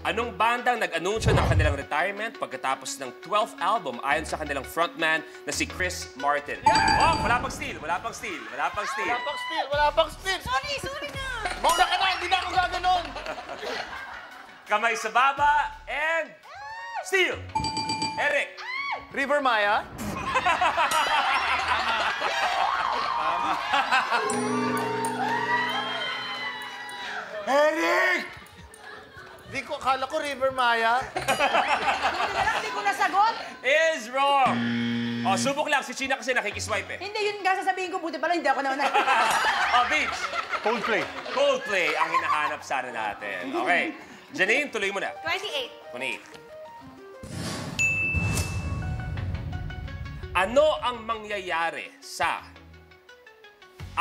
Anong bandang nag-anunsyo ng kanilang retirement pagkatapos ng 12th album ayon sa kanilang frontman na si Chris Martin? Oh, wala pang steal, wala pang steal, wala pang steal. Wala pang steal, wala pang steal. Sorry na. Mauna ka na, hindi na ako gaganon. Kamay sa baba and steal. Eric. River Maya. Eric! Di ko, akala ko River Maya. Hindi ko nasagot. Is wrong. Oh, subok lang. Si China kasi nakikiswipe eh. Hindi, yun nga sasabihin ko. Buti pala, hindi ako naman. Oh, Beach. Coldplay. Coldplay ang hinahanap sana natin. Okay. Janine, tuloy mo na. 28. 28. Ano ang mangyayari sa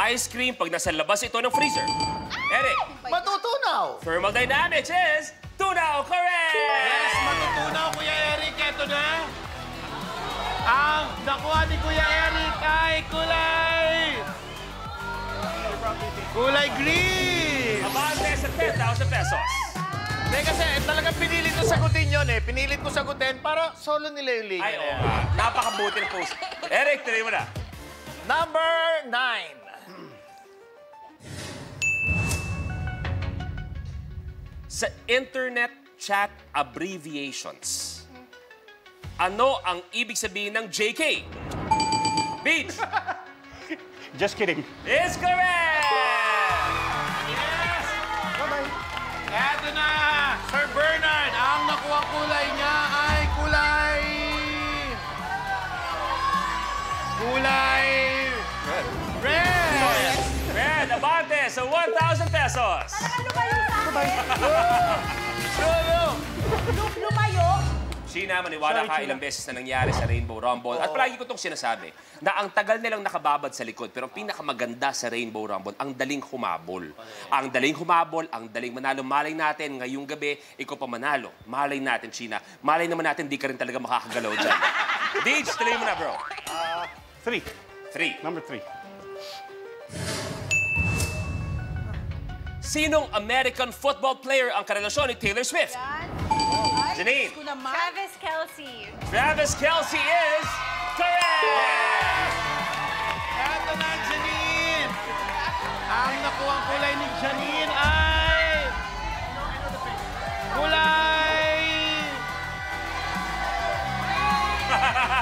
ice cream pag nasa labas ito ng freezer? Eric. Matutunaw. Thermodynamics is tunaw. Correct! Yes, matutunaw, Kuya Eric. Ito na. Ang nakuha ni Kuya Eric ay kulay green. Abante sa 10,000 pesos. Hindi kasi talagang pinilit ko sagutin yun eh. Pinilit ko sagutin para solo nila yung linya. Ay, oo nga. Napakabuti ng post. Eric, tuloy mo na. Number 9. Sa internet chat abbreviations, ano ang ibig sabihin ng JK? Beach. Just kidding. Is correct! Yes! Bye-bye. Eto na, Sir Bernard. Ang nakuha kulay niya ay kulay... Red! Red, abante sa 1,000 pesos. Lumayo sa akin. Lumayo. Sheena, maniwala ka ilang beses na nangyari sa Rainbow Rumble. At palagi ko itong sinasabi, na ang tagal nilang nakababad sa likod, pero ang pinakamaganda sa Rainbow Rumble, ang daling humabol. Ang daling humabol, ang daling manalo. Malay natin, ngayong gabi, ikaw pa manalo. Malay natin, Sheena. Malay naman natin, di ka rin talaga makakagalaw dyan. Deej, tuloy mo na, bro. 3. 3. Number 3. Sinong American football player ang karelasyon ni Taylor Swift? Janine. Travis Kelce. Travis Kelce is correct! Eto na, Janine. Ang nakuha kulay ni Janine ay...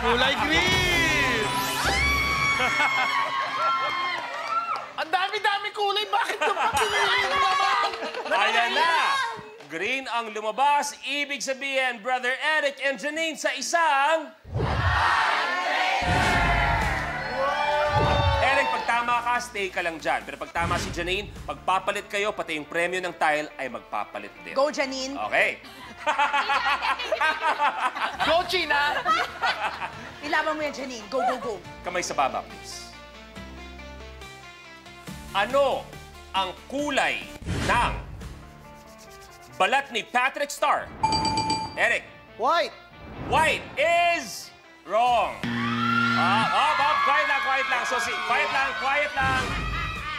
Kulay green! Ang dami-dami kulay. Bakit ito pa pinili mo naman? Ayan na! Green ang lumabas. Ibig sabihin, Brother Eric and Janine sa isang... Eric, pag tama ka, stay ka lang dyan. Pero pag tama si Janine, pagpapalit kayo, pati yung premyo ng tile ay magpapalit din. Go, Janine. Okay. Go, China! Ilaban mo yan, Janine. Go, go, go. Kamay sa baba, please. Ano ang kulay ng balat ni Patrick Star? Eric. White. White is wrong. Quiet lang. So, quiet lang.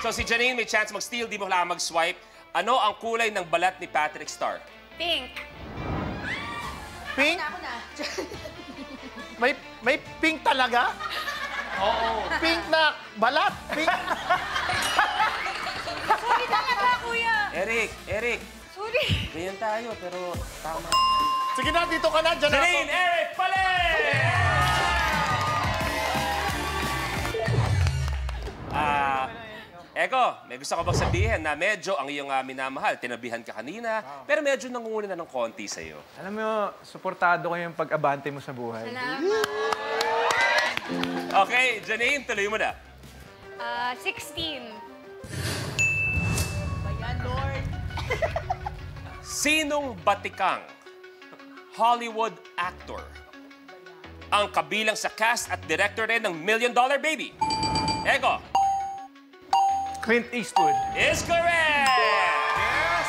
So, si Janine may chance mag-steal, di mo kailangan mag-swipe. Ano ang kulay ng balat ni Patrick Star? Pink. Pink? Ako na. May pink talaga? Oo. Pink na balat. Pink. Sorry, tama ba, kuya? Eric. Sorry. Ganyan tayo, pero tama. Sige na, dito ka na. Diyan ako. Janine, Eric, pali! Eko, may gusto ko bang sabihin na medyo ang iyong minamahal, tinabihan ka kanina, pero medyo nangunguna na ng konti sa'yo. Alam mo, suportado ko yung pag-abante mo sa buhay. Salamat. Okay, Janine, tuloy mo na. 16. Ayan, Lord. Sinong batikang Hollywood actor ang kabilang sa cast at director rin ng $1 Million Baby? Eko. Clint Eastwood. Is correct! Yes!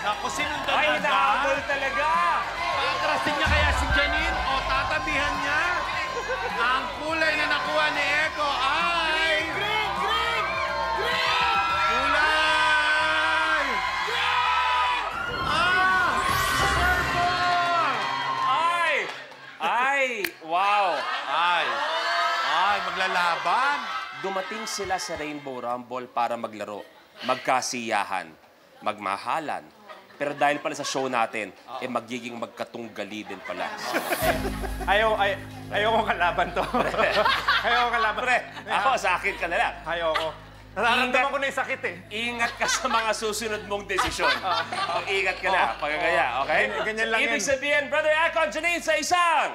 Naku, sinundan Ay, na nahabol talaga! Pakrasin niya kaya si Janine o tatabihan niya? Ang kulay na nakuha ni Eko ay... Green! Kulay! Green! maglalaban. Dumating sila sa Rainbow Rumble para maglaro, magkasiyahan, magmahalan. Pero dahil pala sa show natin, magiging magkatunggali din pala. Ayoko kalaban to. Ayoko kalaban. Pre, ako sa akin ka na lang. Ayoko. Nararamdaman ko na yung sakit eh. Ingat ka sa mga susunod mong desisyon. Ingat ka na, pagkagaya, okay? Ganyan lang Ibig yan. sabihin, Brother Akon, Janine, sa isang...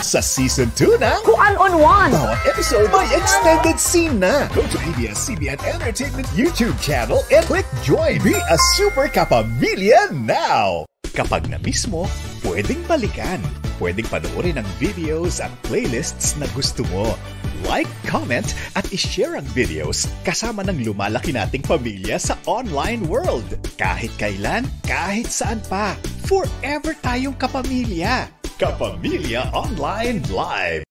Sa Season 2 na, Kuan on one. bawat episode may extended scene na. Go to ABS-CBN Entertainment YouTube channel and click join. Be a Super Kapamilya now! Kapag na-miss mo, pwedeng balikan. Pwedeng panoorin ang videos at playlists na gusto mo. Like, comment, at ishare ang videos kasama ng lumalaki nating pamilya sa online world. Kahit kailan, kahit saan pa, forever tayong kapamilya. Kapamilya Online Live.